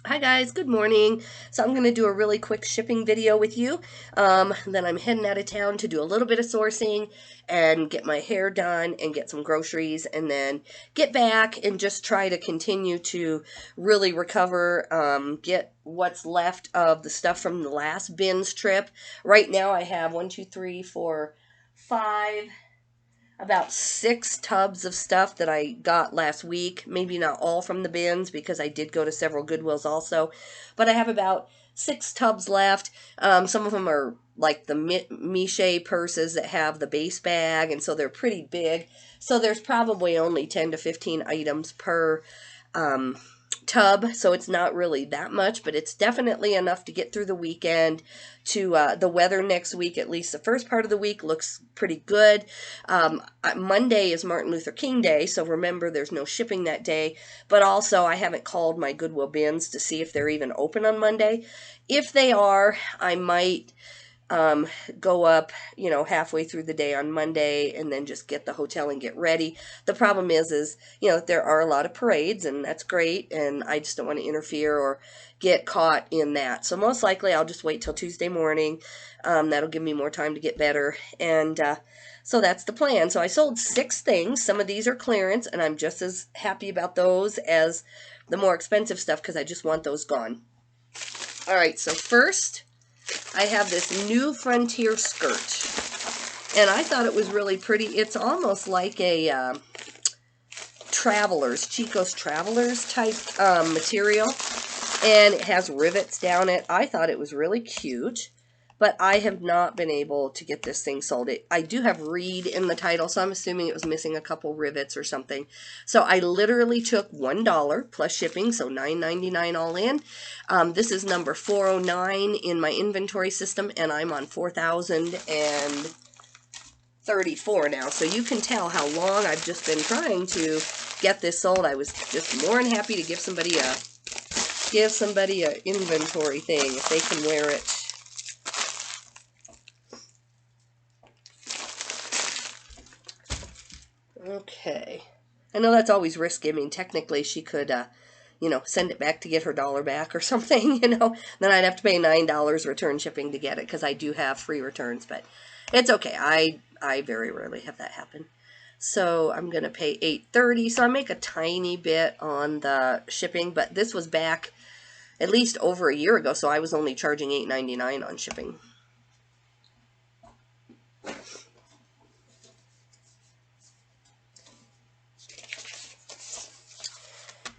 Hi guys, good morning. So I'm going to do a really quick shipping video with you. Then I'm heading out of town to do a little bit of sourcing and get my hair done and get some groceries and then get back and just try to continue to really recover, get what's left of the stuff from the last bins trip. Right now I have 5, about 6 tubs of stuff that I got last week. Maybe not all from the bins because I did go to several Goodwills also. But I have about 6 tubs left. Some of them are like the Miche purses that have the base bag, and so they're pretty big. So there's probably only 10 to 15 items per um, tub, so it's not really that much, but it's definitely enough to get through the weekend. To the weather next week, at least the first part of the week, looks pretty good. Monday is Martin Luther King Day, so remember there's no shipping that day. But also, I haven't called my Goodwill bins to see if they're even open on Monday. If they are, I might go up, halfway through the day on Monday and then just get the hotel and get ready. The problem is, there are a lot of parades and that's great. And I just don't want to interfere or get caught in that. So most likely I'll just wait till Tuesday morning. That'll give me more time to get better. And, so that's the plan. So I sold 6 things. Some of these are clearance and I'm just as happy about those as the more expensive stuff because I just want those gone. All right. So first, I have this new Frontier skirt, and I thought it was really pretty. It's almost like a Chico's Travelers type material, and it has rivets down it. I thought it was really cute, but I have not been able to get this thing sold. I do have Reed in the title, so I'm assuming it was missing a couple rivets or something. So I literally took $1 plus shipping, so $9.99 all in. This is number 409 in my inventory system, and I'm on 4,034 now. So you can tell how long I've just been trying to get this sold. I was just more than happy to give somebody a inventory thing if they can wear it. Okay. I know that's always risky. I mean, technically she could, send it back to get her dollar back or something, Then I'd have to pay $9 return shipping to get it because I do have free returns, but it's okay. I very rarely have that happen. So I'm going to pay $8.30. So I make a tiny bit on the shipping, but this was back at least over a year ago, so I was only charging $8.99 on shipping.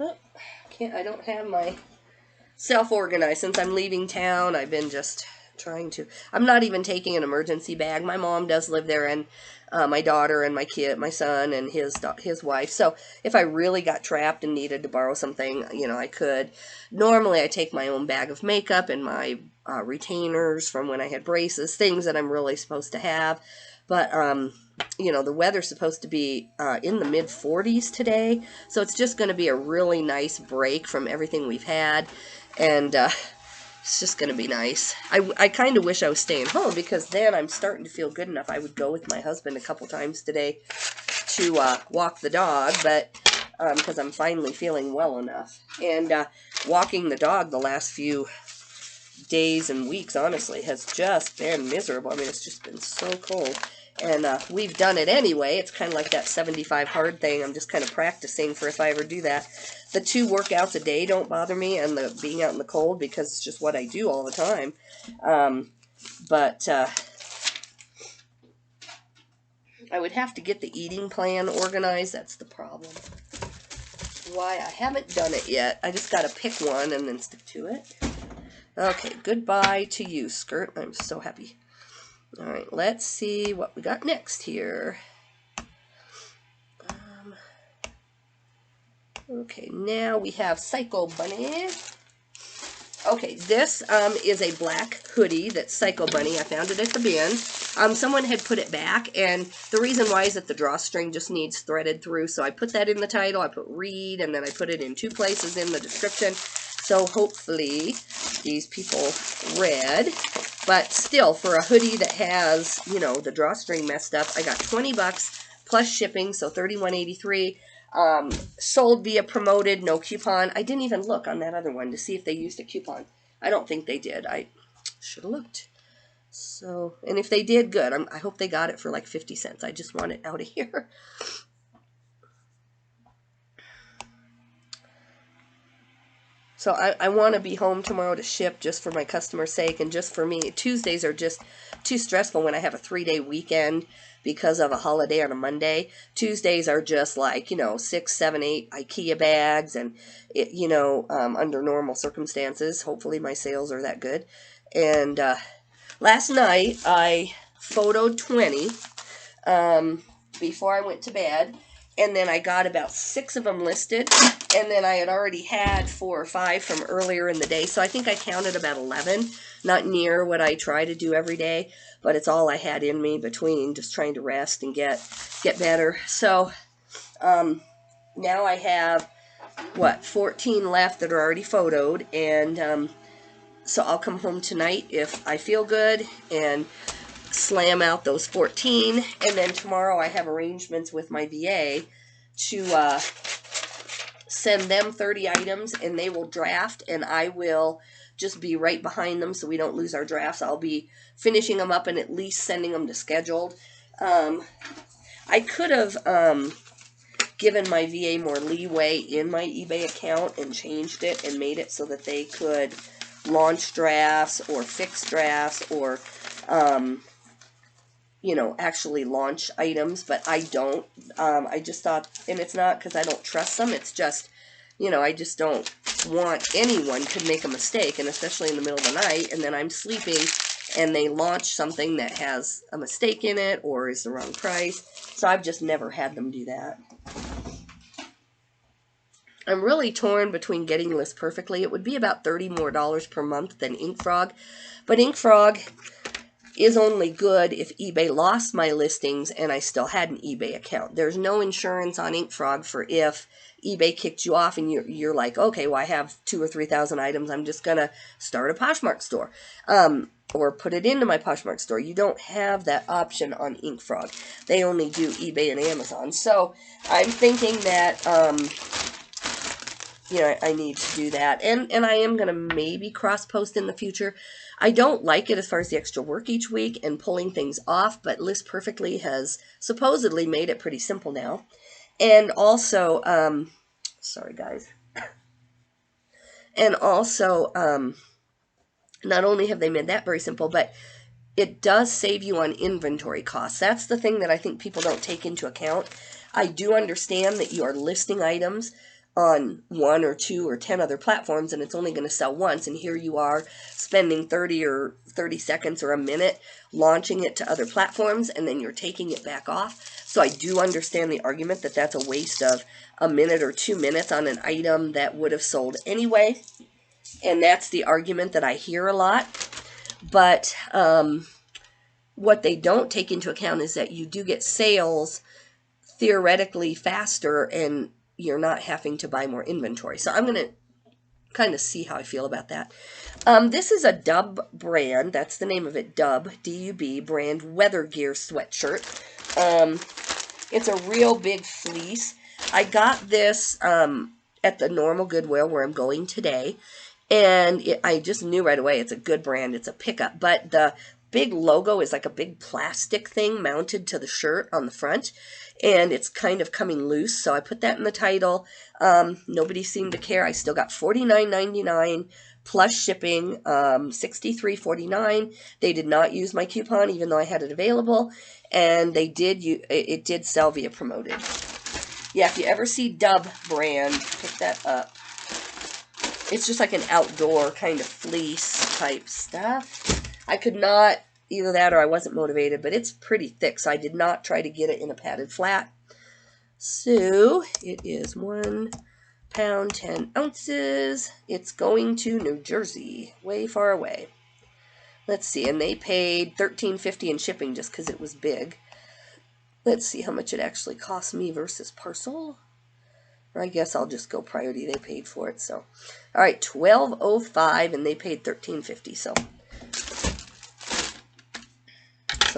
Oh, I don't have my self-organized since I'm leaving town. I've been just trying to. I'm not even taking an emergency bag. My mom does live there, and my daughter and my son and his wife. So if I really got trapped and needed to borrow something, I could. Normally I take my own bag of makeup and my retainers from when I had braces, things that I'm really supposed to have. But the weather's supposed to be in the mid-40s today, so it's just going to be a really nice break from everything we've had, and it's just going to be nice. I kind of wish I was staying home because then I'm starting to feel good enough. I would go with my husband a couple times today to walk the dog, but because I'm finally feeling well enough. And walking the dog the last few days and weeks, honestly, has just been miserable. I mean, it's just been so cold. And we've done it anyway. It's kind of like that 75 hard thing. I'm just kind of practicing for if I ever do that. The 2 workouts a day don't bother me, and the being out in the cold because it's just what I do all the time. But I would have to get the eating plan organized. That's the problem. Why I haven't done it yet. I just got to pick one and then stick to it. Okay, goodbye to you, skirt. I'm so happy. All right, let's see what we got next here. Okay, now we have Psycho Bunny. Okay, this is a black hoodie that's Psycho Bunny. I found it at the bin. Someone had put it back, and the reason why is that the drawstring just needs threaded through, so I put that in the title. I put Read, and then I put it in 2 places in the description. So hopefully these people read. But still, for a hoodie that has, the drawstring messed up, I got $20 plus shipping, so $31.83. Sold via promoted, no coupon. I didn't even look on that other one to see if they used a coupon. I don't think they did. I should have looked. So, and if they did, good. I hope they got it for like 50 cents. I just want it out of here. So I want to be home tomorrow to ship just for my customer's sake and just for me. Tuesdays are just too stressful when I have a 3-day weekend because of a holiday on a Monday. Tuesdays are just like, 6, 7, 8 IKEA bags and, under normal circumstances. Hopefully my sales are that good. And last night I photoed 20 before I went to bed. And then I got about 6 of them listed. And then I had already had 4 or 5 from earlier in the day. So I think I counted about 11. Not near what I try to do every day. But it's all I had in me between just trying to rest and get better. So now I have, 14 left that are already photoed. And so I'll come home tonight if I feel good and slam out those 14, and then tomorrow I have arrangements with my VA to send them 30 items, and they will draft, and I will just be right behind them so we don't lose our drafts. I'll be finishing them up and at least sending them to scheduled. I could have given my VA more leeway in my eBay account and changed it and made it so that they could launch drafts or fix drafts or actually launch items, but I don't. I just thought, and it's not because I don't trust them, it's just, I just don't want anyone could make a mistake, and especially in the middle of the night, and then I'm sleeping, and they launch something that has a mistake in it, or is the wrong price, so I've just never had them do that. I'm really torn between getting List Perfectly. It would be about $30 more per month than InkFrog, but InkFrog is only good if eBay lost my listings and I still had an eBay account. There's no insurance on InkFrog for if eBay kicked you off and you're like, okay, well, I have 2,000 or 3,000 items. I'm just going to start a Poshmark store or put it into my Poshmark store. You don't have that option on InkFrog. They only do eBay and Amazon. So I'm thinking that I need to do that. And I am going to maybe cross-post in the future. I don't like it as far as the extra work each week and pulling things off, but List Perfectly has supposedly made it pretty simple now. And also, sorry guys. And also, not only have they made that very simple, but it does save you on inventory costs. That's the thing that I think people don't take into account. I do understand that you are listing items on 1 or 2 or 10 other platforms, and it's only going to sell once, and here you are spending 30 seconds or a minute launching it to other platforms, and then you're taking it back off. So I do understand the argument that that's a waste of a minute or 2 minutes on an item that would have sold anyway, and that's the argument that I hear a lot. But what they don't take into account is that you do get sales theoretically faster, and you're not having to buy more inventory. So I'm going to kind of see how I feel about that. This is a Dub brand. That's the name of it, Dub, D-U-B, brand weather gear sweatshirt. It's a real big fleece. I got this at the normal Goodwill where I'm going today. And I just knew right away it's a good brand. It's a pickup. But the big logo is like a big plastic thing mounted to the shirt on the front. And it's kind of coming loose. So I put that in the title. Nobody seemed to care. I still got $49.99 plus shipping, $63.49. They did not use my coupon even though I had it available. And they did. It did sell via promoted. Yeah, if you ever see Dub brand, pick that up. It's just like an outdoor kind of fleece type stuff. I could not, either that or I wasn't motivated, but it's pretty thick, so I did not try to get it in a padded flat. So it is 1 pound, 10 ounces. It's going to New Jersey, way far away. Let's see, and they paid $13.50 in shipping just because it was big. Let's see how much it actually cost me versus parcel. I guess I'll just go priority. They paid for it, so. All right, $12.05, and they paid $13.50, so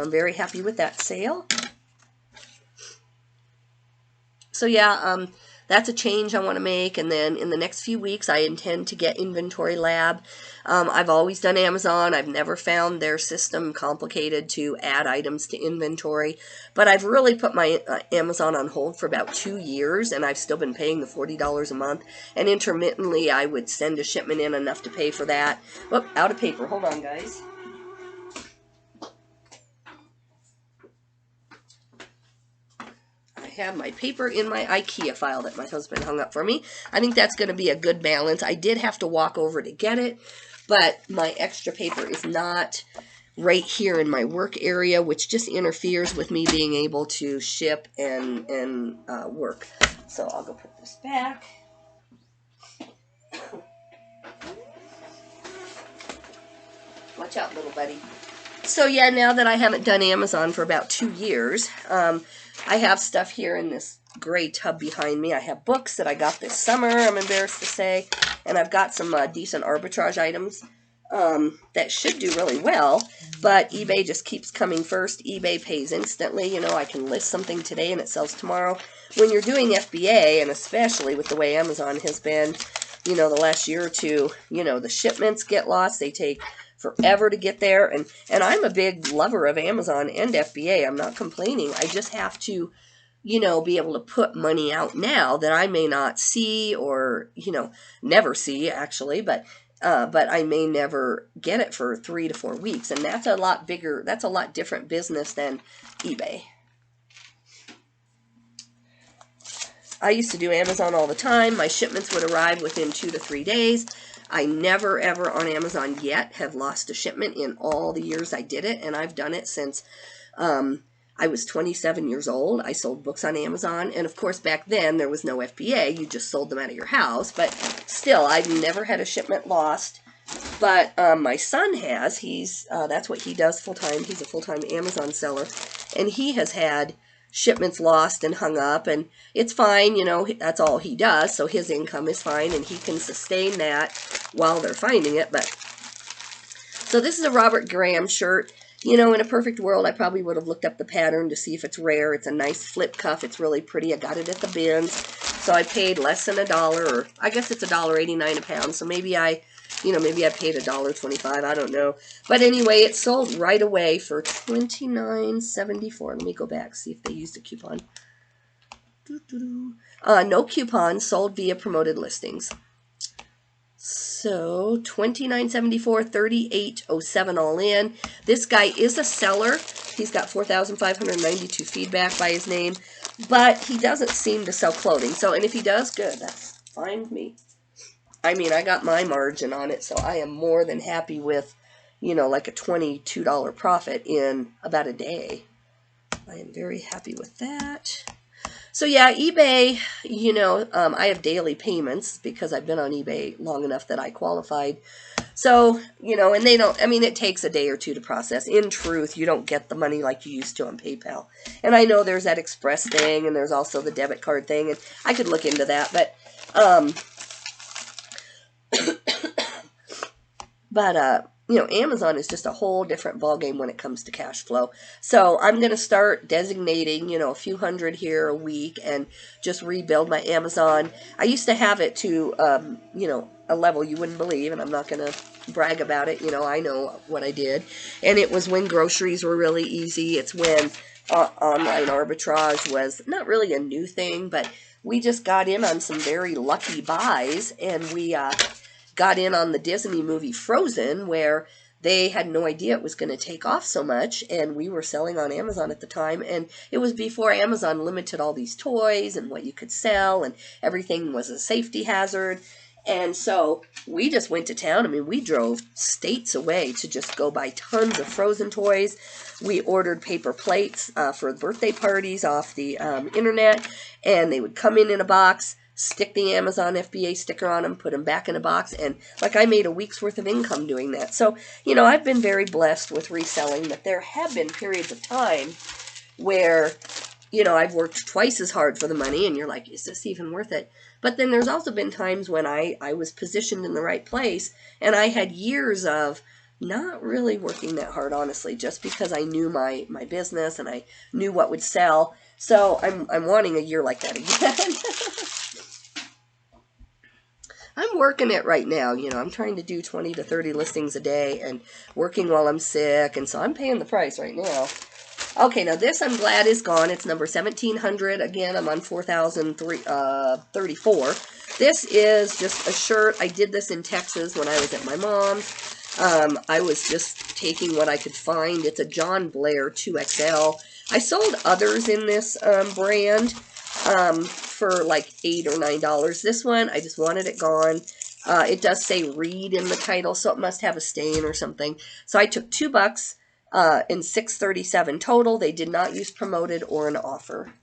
I'm very happy with that sale. So yeah, that's a change I want to make. And then in the next few weeks, I intend to get Inventory Lab. I've always done Amazon. I've never found their system complicated to add items to inventory. But I've really put my Amazon on hold for about 2 years, and I've still been paying the $40 a month. And intermittently, I would send a shipment in enough to pay for that. Whoop, out of paper. Hold on, guys. Have my paper in my IKEA file that my husband hung up for me. I think that's going to be a good balance. I did have to walk over to get it, but my extra paper is not right here in my work area, which just interferes with me being able to ship and work. So I'll go put this back. Watch out, little buddy. So yeah, now that I haven't done Amazon for about 2 years, I have stuff here in this gray tub behind me. I have books that I got this summer, I'm embarrassed to say, and I've got some decent arbitrage items that should do really well, but eBay just keeps coming first. eBay pays instantly. You know, I can list something today and it sells tomorrow. When you're doing FBA, and especially with the way Amazon has been, you know, the last year or two, you know, the shipments get lost. They take forever to get there, and I'm a big lover of Amazon and FBA. I'm not complaining. I just have to, you know, be able to put money out now that I may not see, or, you know, never see actually, but I may never get it for 3 to 4 weeks, and that's a lot bigger, that's a lot different business than eBay. I used to do Amazon all the time. My shipments would arrive within 2 to 3 days. I never, ever on Amazon yet have lost a shipment in all the years I did it, and I've done it since I was 27 years old. I sold books on Amazon, and of course back then there was no FBA. You just sold them out of your house, but still, I've never had a shipment lost. But my son has. That's what he does full-time. He's a full-time Amazon seller, and he has had shipments lost and hung up, and it's fine, you know, that's all he does, so his income is fine, and he can sustain that while they're finding it. But so this is a Robert Graham shirt. You know, in a perfect world, I probably would have looked up the pattern to see if it's rare. It's a nice flip cuff. It's really pretty. I got it at the bins, so I paid less than $1, or I guess it's $1.89 a pound, so maybe I paid $1.25, I don't know. But anyway, it sold right away for $29.74. Let me go back, see if they used a coupon. No coupon, sold via promoted listings. So $29.74, $38.07 all in. This guy is a seller. He's got 4,592 feedback by his name, but he doesn't seem to sell clothing. So, and if he does, good. That's fine with me. I mean, I got my margin on it, so I am more than happy with, you know, like a $22 profit in about a day. I am very happy with that. So yeah, eBay, you know, I have daily payments because I've been on eBay long enough that I qualified. So, you know, and they don't, I mean, it takes a day or two to process. In truth, you don't get the money like you used to on PayPal. And I know there's that Express thing, and there's also the debit card thing, and I could look into that, but, you know, Amazon is just a whole different ballgame when it comes to cash flow. So I'm going to start designating, you know, a few hundred here a week and just rebuild my Amazon. I used to have it to, you know, a level you wouldn't believe, and I'm not going to brag about it. You know, I know what I did. And it was when groceries were really easy. It's when online arbitrage was not really a new thing, but we just got in on some very lucky buys, and we got in on the Disney movie Frozen, where they had no idea it was going to take off so much, and we were selling on Amazon at the time, and it was before Amazon limited all these toys and what you could sell, and everything was a safety hazard. And so we just went to town. I mean, we drove states away to just go buy tons of Frozen toys. We ordered paper plates for birthday parties off the internet, and they would come in a box, stick the Amazon FBA sticker on them, put them back in a box, and like I made a week's worth of income doing that. So, you know, I've been very blessed with reselling, but there have been periods of time where, you know, I've worked twice as hard for the money, and you're like, is this even worth it? But then there's also been times when I was positioned in the right place, and I had years of not really working that hard, honestly, just because I knew my business and I knew what would sell. So I'm wanting a year like that again. I'm working it right now. You know, I'm trying to do 20 to 30 listings a day and working while I'm sick. And so I'm paying the price right now. Okay, now this I'm glad is gone. It's number 1700. Again, I'm on 4034. This is just a shirt. I did this in Texas when I was at my mom's. I was just taking what I could find. It's a John Blair 2XL. I sold others in this brand for like $8 or $9. This one, I just wanted it gone. It does say read in the title, so it must have a stain or something. So I took $2 and $6.37 total. They did not use promoted or an offer.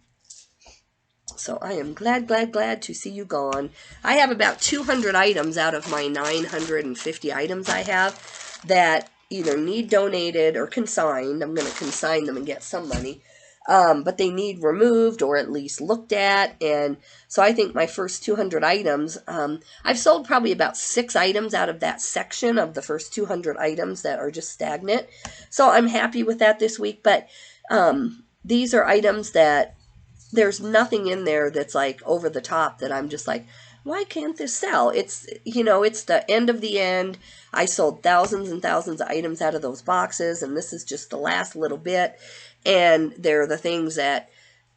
So I am glad to see you gone. I have about 200 items out of my 950 items I have that either need donated or consigned. I'm going to consign them and get some money. But they need removed or at least looked at. And so I think my first 200 items, I've sold probably about 6 items out of that section of the first 200 items that are just stagnant. So I'm happy with that this week. But these are items that there's nothing in there that's like over the top that I'm just like, why can't this sell? It's, you know, it's the end of the end. I sold thousands and thousands of items out of those boxes, and this is just the last little bit. And they're the things that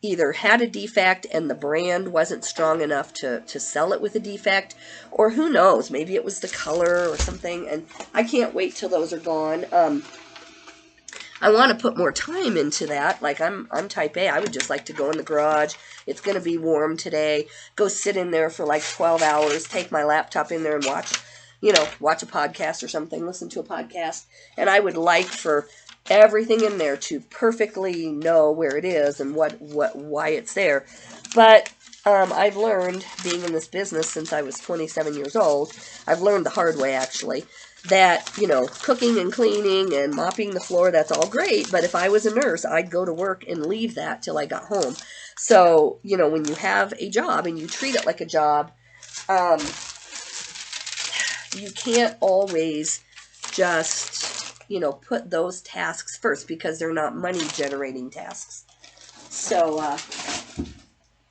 either had a defect and the brand wasn't strong enough to sell it with a defect, or who knows, maybe it was the color or something, and I can't wait till those are gone. I want to put more time into that. Like I'm type A. I would just like to go in the garage. It's going to be warm today. Go sit in there for like 12 hours, take my laptop in there and watch a podcast or something, listen to a podcast. And I would like for everything in there to perfectly know where it is and why it's there. But I've learned, being in this business since I was 27 years old, I've learned the hard way actually, that, you know, cooking and cleaning and mopping the floor, that's all great. But if I was a nurse, I'd go to work and leave that till I got home. So, you know, when you have a job and you treat it like a job, you can't always just, you know, put those tasks first because they're not money generating tasks. So,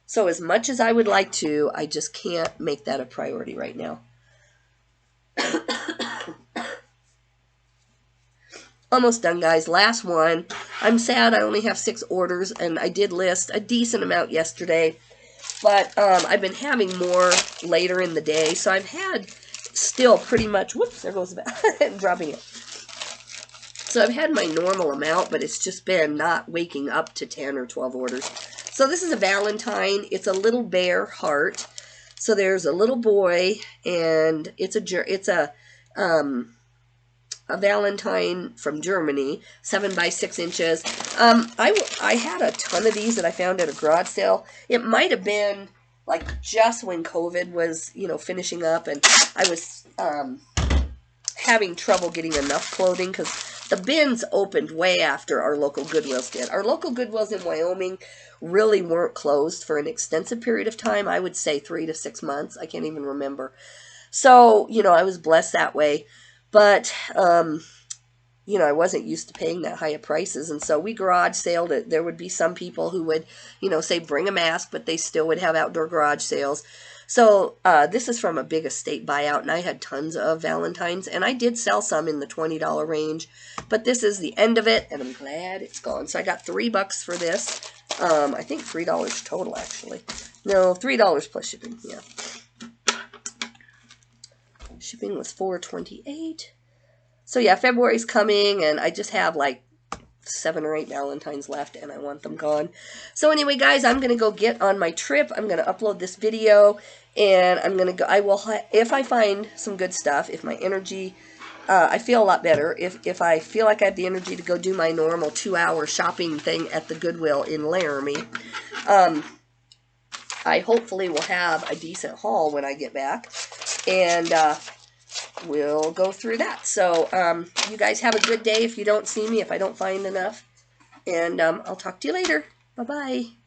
so as much as I would like to, I just can't make that a priority right now. Almost done, guys. Last one. I'm sad I only have 6 orders, and I did list a decent amount yesterday. But I've been having more later in the day, so I've had still pretty much, whoops, there goes the bat, dropping it. So I've had my normal amount, but it's just been not waking up to 10 or 12 orders. So this is a Valentine. It's a little bear heart. So there's a little boy, and it's a Valentine from Germany, 7 by 6 inches. I had a ton of these that I found at a garage sale. It might have been like just when COVID was, you know, finishing up, and I was having trouble getting enough clothing because the bins opened way after our local Goodwills did. Our local Goodwills in Wyoming really weren't closed for an extensive period of time. I would say 3 to 6 months. I can't even remember. So, you know, I was blessed that way. But, you know, I wasn't used to paying that high of prices. And so we garage saled it. There would be some people who would, you know, say bring a mask, but they still would have outdoor garage sales. So this is from a big estate buyout, and I had tons of Valentines. And I did sell some in the $20 range. But this is the end of it, and I'm glad it's gone. So I got $3 for this. I think $3 total, actually. No, $3 plus shipping, yeah. Shipping was $4.28. So yeah, February's coming, and I just have like 7 or 8 Valentines left, and I want them gone. So anyway, guys, I'm gonna go get on my trip. I'm gonna upload this video, and I'm gonna go. I will, if I find some good stuff. If my energy, I feel a lot better. If I feel like I have the energy to go do my normal 2-hour shopping thing at the Goodwill in Laramie, I hopefully will have a decent haul when I get back. And we'll go through that. So you guys have a good day if you don't see me, if I don't find enough. And I'll talk to you later. Bye-bye.